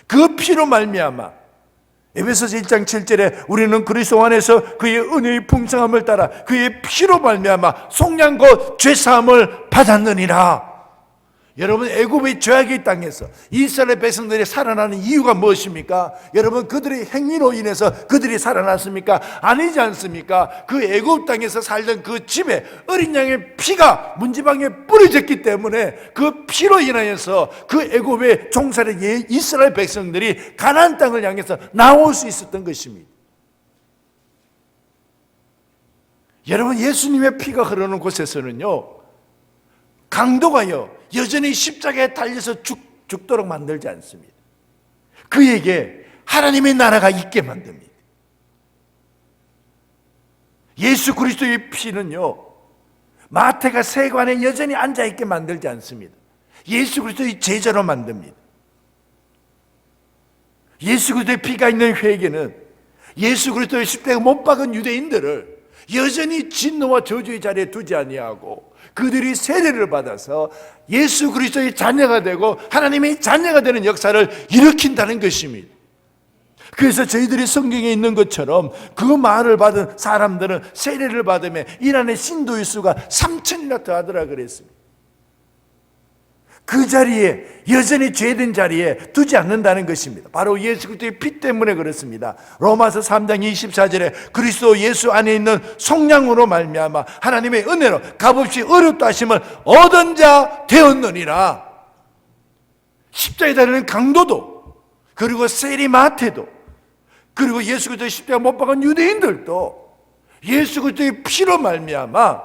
C: 그 피로 말미암아 에베소서 1장 7절에 우리는 그리스도 안에서 그의 은혜의 풍성함을 따라 그의 피로 말미암아 속량 곧 죄사함을 받았느니라. 여러분, 애굽의 죄악의 땅에서 이스라엘 백성들이 살아나는 이유가 무엇입니까? 여러분, 그들의 행위로 인해서 그들이 살아났습니까? 아니지 않습니까? 그 애굽 땅에서 살던 그 집에 어린 양의 피가 문지방에 뿌려졌기 때문에 그 피로 인하여서 그 애굽의 종살이 이스라엘 백성들이 가나안 땅을 향해서 나올 수 있었던 것입니다. 여러분, 예수님의 피가 흐르는 곳에서는요, 강도가요 여전히 십자가에 달려서 죽도록 만들지 않습니다. 그에게 하나님의 나라가 있게 만듭니다. 예수 그리스도의 피는요 마태가 세관에 여전히 앉아있게 만들지 않습니다. 예수 그리스도의 제자로 만듭니다. 예수 그리스도의 피가 있는 회개는 예수 그리스도의 십자가 못 박은 유대인들을 여전히 진노와 저주의 자리에 두지 아니하고 그들이 세례를 받아서 예수 그리스도의 자녀가 되고 하나님의 자녀가 되는 역사를 일으킨다는 것입니다. 그래서 저희들이 성경에 있는 것처럼 그 말을 받은 사람들은 세례를 받으면 이란의 신도의 수가 3,000이나 더하더라 그랬습니다. 그 자리에 여전히 죄된 자리에 두지 않는다는 것입니다. 바로 예수 그리스도의 피 때문에 그렇습니다. 로마서 3장 24절에 그리스도 예수 안에 있는 속량으로 말미암아 하나님의 은혜로 값없이 어렵다 하심을 얻은 자 되었느니라. 십자가에 달리는 강도도 그리고 세리 마태도 그리고 예수 그리스도의 십자가 못 박은 유대인들도 예수 그리스도의 피로 말미암아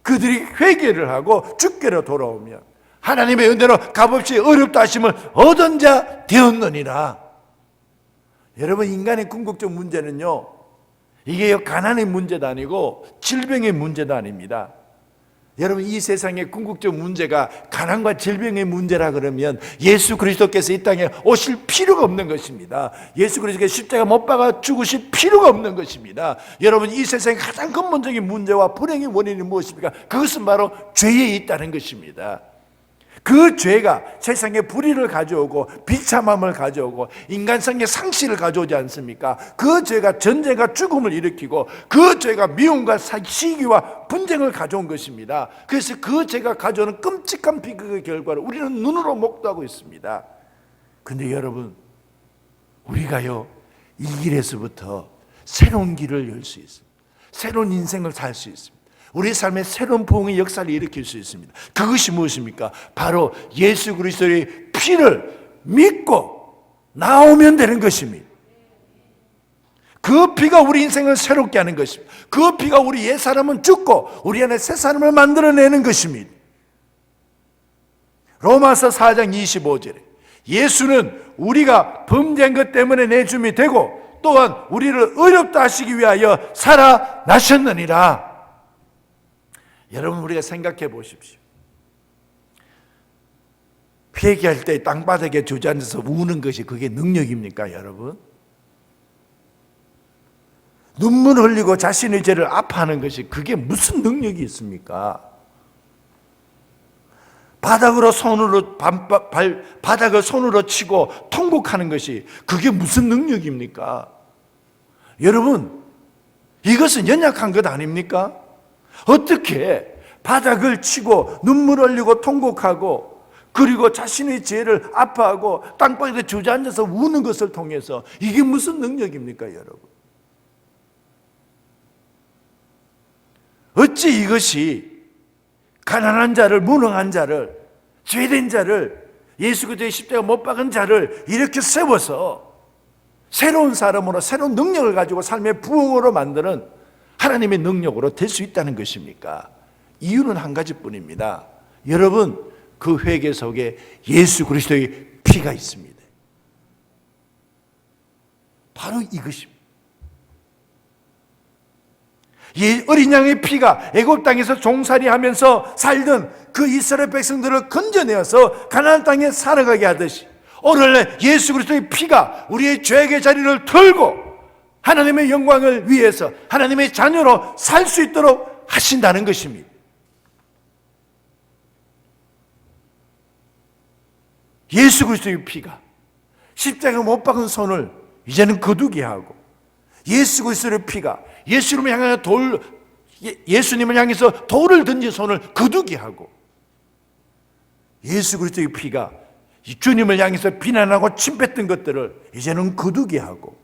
C: 그들이 회개를 하고 주께로 돌아오면 하나님의 은혜로 값없이 어렵다 하심을 얻은 자 되었느니라. 여러분, 인간의 궁극적 문제는요 이게 가난의 문제도 아니고 질병의 문제도 아닙니다. 여러분, 이 세상의 궁극적 문제가 가난과 질병의 문제라 그러면 예수 그리스도께서 이 땅에 오실 필요가 없는 것입니다. 예수 그리스도께서 십자가 못 박아 죽으실 필요가 없는 것입니다. 여러분, 이 세상의 가장 근본적인 문제와 불행의 원인이 무엇입니까? 그것은 바로 죄에 있다는 것입니다. 그 죄가 세상에 불의를 가져오고 비참함을 가져오고 인간성의 상실을 가져오지 않습니까? 그 죄가 전쟁과 죽음을 일으키고 그 죄가 미움과 시기와 분쟁을 가져온 것입니다. 그래서 그 죄가 가져오는 끔찍한 비극의 결과를 우리는 눈으로 목도하고 있습니다. 그런데 여러분, 우리가요 이 길에서부터 새로운 길을 열 수 있습니다. 새로운 인생을 살 수 있습니다. 우리 삶에 새로운 부흥의 역사를 일으킬 수 있습니다. 그것이 무엇입니까? 바로 예수 그리스도의 피를 믿고 나오면 되는 것입니다. 그 피가 우리 인생을 새롭게 하는 것입니다. 그 피가 우리 옛 사람은 죽고 우리 안에 새 사람을 만들어내는 것입니다. 로마서 4장 25절에 예수는 우리가 범죄한 것 때문에 내줌이 되고 또한 우리를 의롭다 하시기 위하여 살아나셨느니라. 여러분, 우리가 생각해 보십시오. 회개할 때 땅바닥에 주저앉아서 우는 것이 그게 능력입니까, 여러분? 눈물 흘리고 자신의 죄를 아파하는 것이 그게 무슨 능력이 있습니까? 바닥을 손으로 치고 통곡하는 것이 그게 무슨 능력입니까? 여러분, 이것은 연약한 것 아닙니까? 어떻게 바닥을 치고 눈물 흘리고 통곡하고 그리고 자신의 죄를 아파하고 땅바닥에 주저앉아서 우는 것을 통해서 이게 무슨 능력입니까, 여러분? 어찌 이것이 가난한 자를, 무능한 자를, 죄된 자를, 예수 그리스도의 십자가 못 박은 자를 이렇게 세워서 새로운 사람으로 새로운 능력을 가지고 삶의 부흥으로 만드는 하나님의 능력으로 될 수 있다는 것입니까? 이유는 한 가지뿐입니다. 여러분, 그 회개 속에 예수 그리스도의 피가 있습니다. 바로 이것입니다. 어린 양의 피가 애굽 땅에서 종살이하면서 살던 그 이스라엘 백성들을 건져내어서 가나안 땅에 살아가게 하듯이 오늘날 예수 그리스도의 피가 우리의 죄의 자리를 털고 하나님의 영광을 위해서 하나님의 자녀로 살 수 있도록 하신다는 것입니다. 예수 그리스도의 피가 십자가 못 박은 손을 이제는 거두게 하고, 예수 그리스도의 피가 예수님을 향해서 돌을 던진 손을 거두게 하고, 예수 그리스도의 피가 주님을 향해서 비난하고 침뱉던 것들을 이제는 거두게 하고,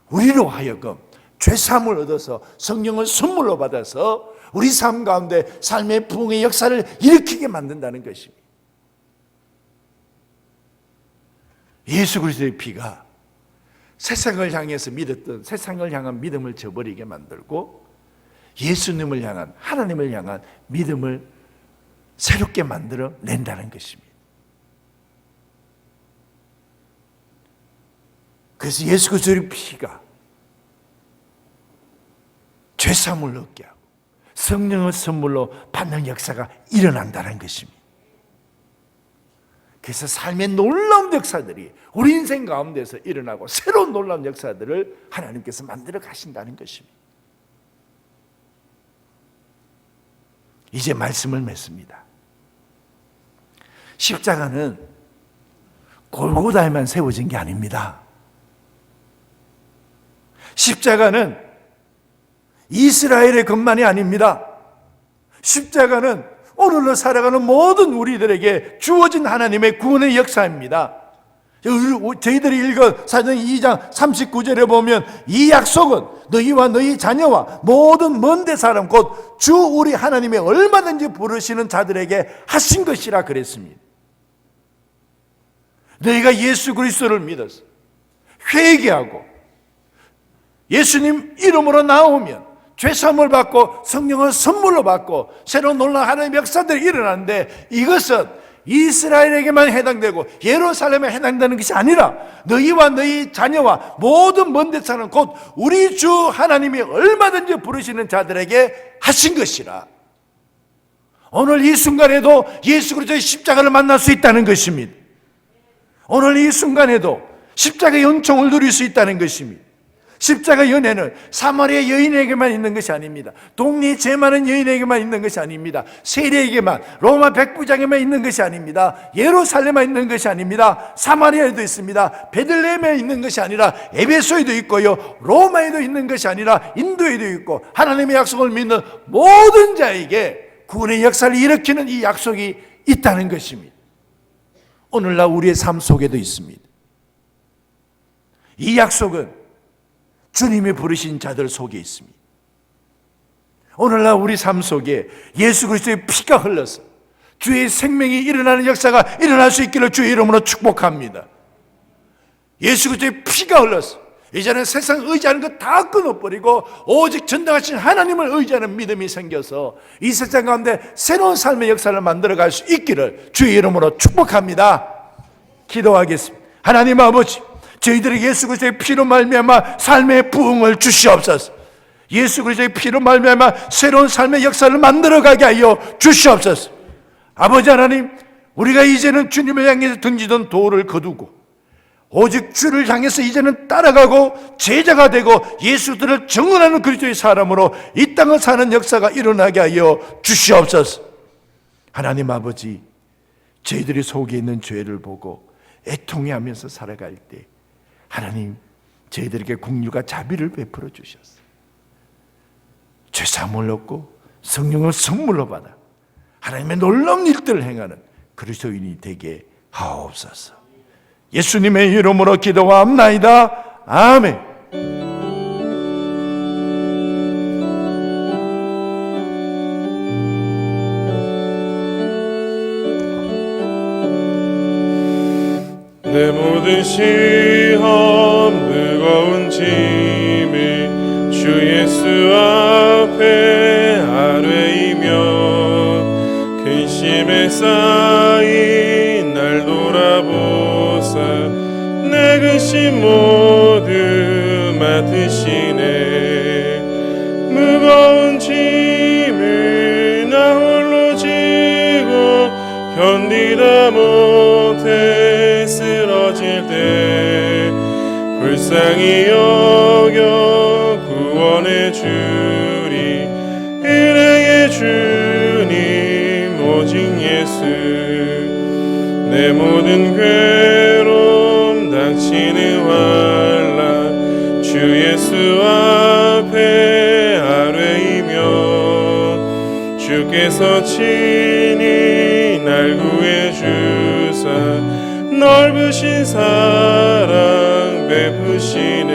C: 우리로 하여금 죄사함을 얻어서 성령을 선물로 받아서 우리 삶 가운데 삶의 부흥의 역사를 일으키게 만든다는 것입니다. 예수 그리스도의 피가 세상을 향해서 믿었던 세상을 향한 믿음을 저버리게 만들고, 예수님을 향한 하나님을 향한 믿음을 새롭게 만들어 낸다는 것입니다. 그래서 예수 그리스도의 피가 죄사함을 얻게 하고 성령을 선물로 받는 역사가 일어난다는 것입니다. 그래서 삶의 놀라운 역사들이 우리 인생 가운데서 일어나고 새로운 놀라운 역사들을 하나님께서 만들어 가신다는 것입니다. 이제 말씀을 맺습니다. 십자가는 골고다에만 세워진 게 아닙니다. 십자가는 이스라엘의 것만이 아닙니다. 십자가는 오늘로 살아가는 모든 우리들에게 주어진 하나님의 구원의 역사입니다. 저희들이 읽은 사도행 2장 39절에 보면 이 약속은 너희와 너희 자녀와 모든 먼데 사람 곧 주 우리 하나님의 얼마든지 부르시는 자들에게 하신 것이라 그랬습니다. 너희가 예수 그리스도를 믿어서 회개하고 예수님 이름으로 나오면 죄사함을 받고 성령을 선물로 받고 새로운 놀라운 하나님의 역사들이 일어나는데, 이것은 이스라엘에게만 해당되고 예루살렘에 해당되는 것이 아니라 너희와 너희 자녀와 모든 먼데 사는 곧 우리 주 하나님이 얼마든지 부르시는 자들에게 하신 것이라. 오늘 이 순간에도 예수 그리스도의 십자가를 만날 수 있다는 것입니다. 오늘 이 순간에도 십자가의 은총을 누릴 수 있다는 것입니다. 십자가 연회는 사마리아 여인에게만 있는 것이 아닙니다. 동네 죄 많은 여인에게만 있는 것이 아닙니다. 세례에게만, 로마 백부장에만 있는 것이 아닙니다. 예루살렘에 있는 것이 아닙니다. 사마리아에도 있습니다. 베들레헴에 있는 것이 아니라 에베소에도 있고요, 로마에도 있는 것이 아니라 인도에도 있고, 하나님의 약속을 믿는 모든 자에게 구원의 역사를 일으키는 이 약속이 있다는 것입니다. 오늘날 우리의 삶 속에도 있습니다. 이 약속은 주님이 부르신 자들 속에 있습니다. 오늘날 우리 삶 속에 예수 그리스도의 피가 흘러서 주의 생명이 일어나는 역사가 일어날 수 있기를 주의 이름으로 축복합니다. 예수 그리스도의 피가 흘러서 이제는 세상 의지하는 것 다 끊어버리고 오직 전능하신 하나님을 의지하는 믿음이 생겨서 이 세상 가운데 새로운 삶의 역사를 만들어갈 수 있기를 주의 이름으로 축복합니다. 기도하겠습니다. 하나님 아버지, 저희들이 예수 그리스도의 피로 말미암아 삶의 부흥을 주시옵소서. 예수 그리스도의 피로 말미암아 새로운 삶의 역사를 만들어가게 하여 주시옵소서. 아버지 하나님, 우리가 이제는 주님을 향해서 던지던 돌을 거두고 오직 주를 향해서 이제는 따라가고 제자가 되고 예수들을 증언하는 그리스도의 사람으로 이 땅을 사는 역사가 일어나게 하여 주시옵소서. 하나님 아버지, 저희들이 속에 있는 죄를 보고 애통해하면서 살아갈 때 하나님, 저희들에게 긍휼과 자비를 베풀어 주셨어요. 죄사함을 얻고 성령을 선물로 받아 하나님의 놀라운 일들을 행하는 그리스도인이 되게 하옵소서. 예수님의 이름으로 기도하옵나이다. 아멘.
A: 내 모든 시험 무거운 짐을 주 예수 앞에 아뢰이며 근심에 쌓인 날 돌아보사 내 근심 모두 맡으시네. 무거운 짐을 나 홀로 지고 견디다 못해 쓰러질 때 불쌍히 여겨 구원해 주리. 은혜의 주님 오직 예수. 내 모든 괴로움 닥치는 환난 주 예수 앞에 아뢰이며 주께서 친히 날 구해 주사 넓으신 사랑 베푸시네.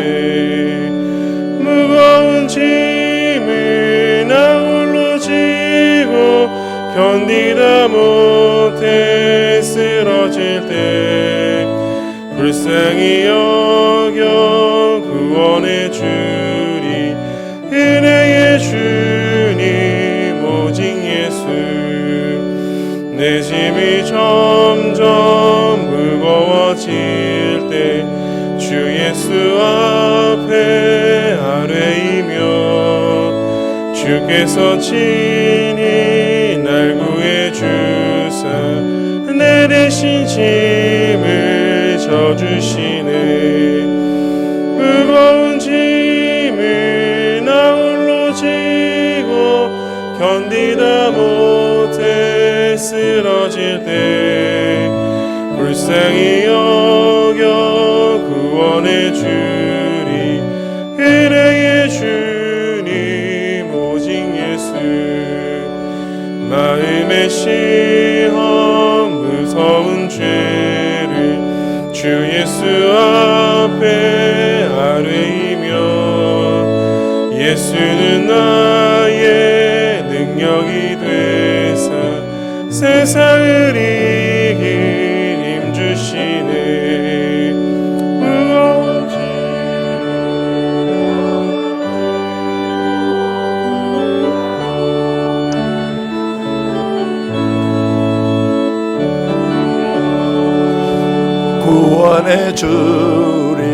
A: 무거운 짐을 나 홀로 지고 견디다 못해 쓰러질 때 불쌍히 여겨 구원해 주리. 은혜의 주님 오직 예수. 내 짐이 점점 무거워질 때 주 예수 앞에 아뢰이며 주께서 친히 날 구해 주사 내 대신 짐을 져주시네. 무거운 짐을 나 홀로 지고 견디다 못해 쓰러질 때 불쌍히 여겨 구원해 주리. 은혜의 주님 오직 예수. 마음의 시험 무서운 죄를 주 예수 앞에 아뢰이며 예수는 나의 능력이 되사 세상을 이길 힘 주시네. 무거운 짐
C: 구원해 주리.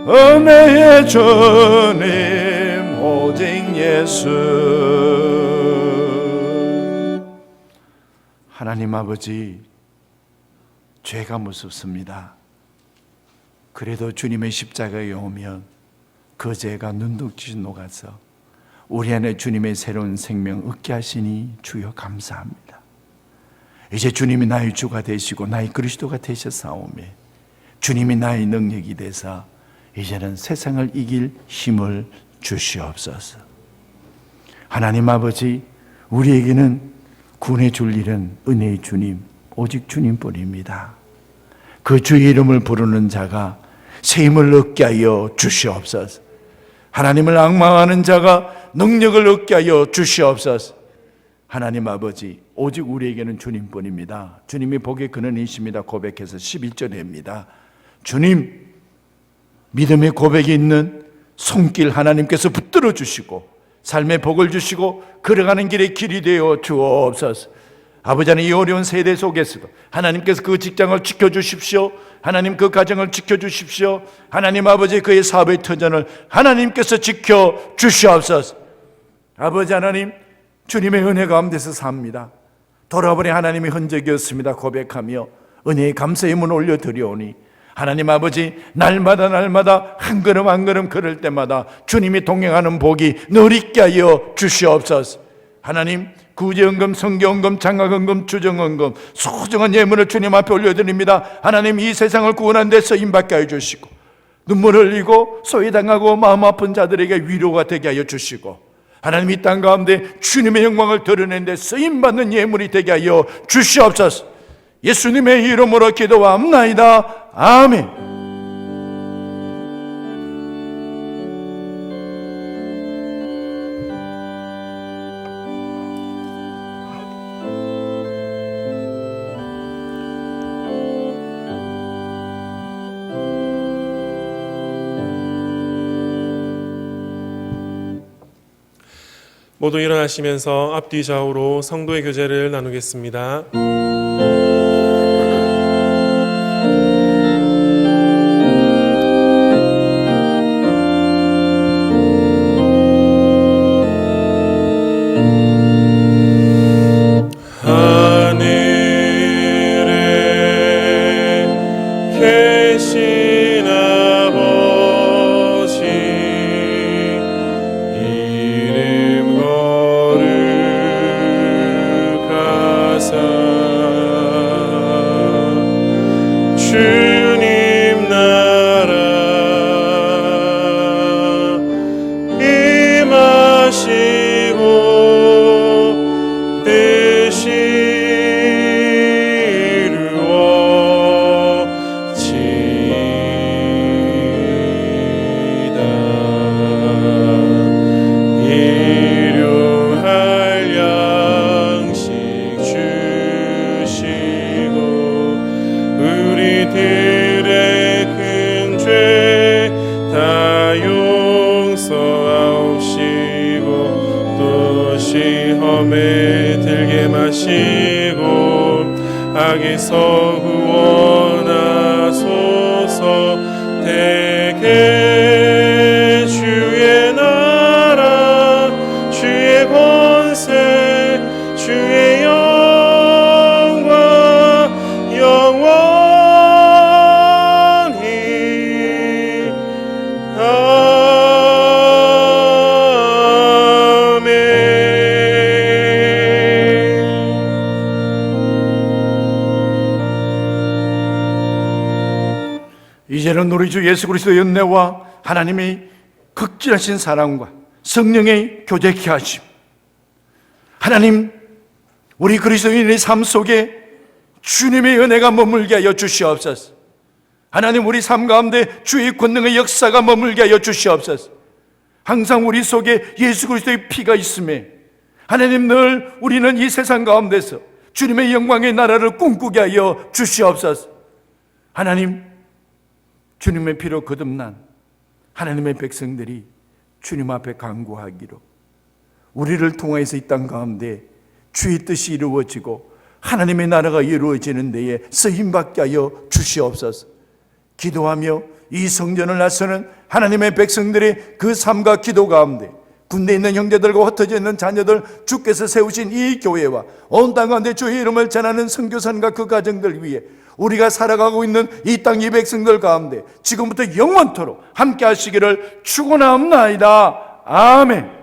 C: 은혜의 주님 오직 예수. 하나님 아버지, 죄가 무섭습니다. 그래도 주님의 십자가에 오면 그 죄가 눈독지 녹아서 우리 안에 주님의 새로운 생명 얻게 하시니 주여 감사합니다. 이제 주님이 나의 주가 되시고 나의 그리스도가 되셨사오매 주님이 나의 능력이 되사 이제는 세상을 이길 힘을 주시옵소서. 하나님 아버지, 우리에게는 구원해 줄 일은 은혜의 주님, 오직 주님뿐입니다. 그 주의 이름을 부르는 자가 새 힘을 얻게 하여 주시옵소서. 하나님을 앙망하는 자가 능력을 얻게 하여 주시옵소서. 하나님 아버지, 오직 우리에게는 주님뿐입니다. 주님이 복의 근원이십니다. 고백해서 11절입니다. 주님, 믿음의 고백이 있는 손길 하나님께서 붙들어 주시고 삶의 복을 주시고 걸어가는 길의 길이 되어 주옵소서. 아버지 하나님, 이 어려운 세대 속에서도 하나님께서 그 직장을 지켜주십시오. 하나님 그 가정을 지켜주십시오. 하나님 아버지, 그의 사업의 터전을 하나님께서 지켜주시옵소서. 아버지 하나님, 주님의 은혜 가운데서 삽니다. 돌아버린 하나님의 흔적이었습니다 고백하며 은혜의 감사의 문 올려드리오니 하나님 아버지, 날마다 한 걸음 한 걸음 걸을 때마다 주님이 동행하는 복이 늘 있게 하여 주시옵소서. 하나님, 구제헌금, 성경헌금, 장학헌금, 주정헌금 소중한 예물을 주님 앞에 올려드립니다. 하나님, 이 세상을 구원한 데 쓰임받게 하여 주시고 눈물 흘리고 소외당하고 마음 아픈 자들에게 위로가 되게 하여 주시고 하나님, 이 땅 가운데 주님의 영광을 드러내는 데 쓰임받는 예물이 되게 하여 주시옵소서. 예수님의 이름으로 기도합나이다. 아멘.
A: 모두 일어나시면서 앞뒤 좌우로 성도의 교제를 나누겠습니다.
C: 하늘에
A: 주님 나라 임하시고 뜻이 이루어지이다. 일용할 양식 주시고 우리들의 큰 죄 다 용서하옵시고 또 시험에 들게 마시고 악에서 구원하소서. 대개 주의 나라 주의 권세 주의 영광 영원히 아멘.
C: 이제는 우리 주 예수 그리스도의 은혜와 하나님의 극진하신 사랑과 성령의 교제케 하심, 하나님 우리 그리스도인의 삶 속에 주님의 은혜가 머물게 하여 주시옵소서. 하나님 우리 삶 가운데 주의 권능의 역사가 머물게 하여 주시옵소서. 항상 우리 속에 예수 그리스도의 피가 있음에 하나님 늘 우리는 이 세상 가운데서 주님의 영광의 나라를 꿈꾸게 하여 주시옵소서. 하나님 주님의 피로 거듭난 하나님의 백성들이 주님 앞에 간구하기로 우리를 통하여서 이 땅 가운데 주의 뜻이 이루어지고 하나님의 나라가 이루어지는 데에 쓰임받게 하여 주시옵소서. 기도하며 이 성전을 나서는 하나님의 백성들의 그 삶과 기도 가운데 군대에 있는 형제들과 흩어져 있는 자녀들 주께서 세우신 이 교회와 온 땅 가운데 주의 이름을 전하는 선교사님과 그 가정들 위해 우리가 살아가고 있는 이 땅 이 백성들 가운데 지금부터 영원토록 함께 하시기를 축원하옵나이다. 아멘.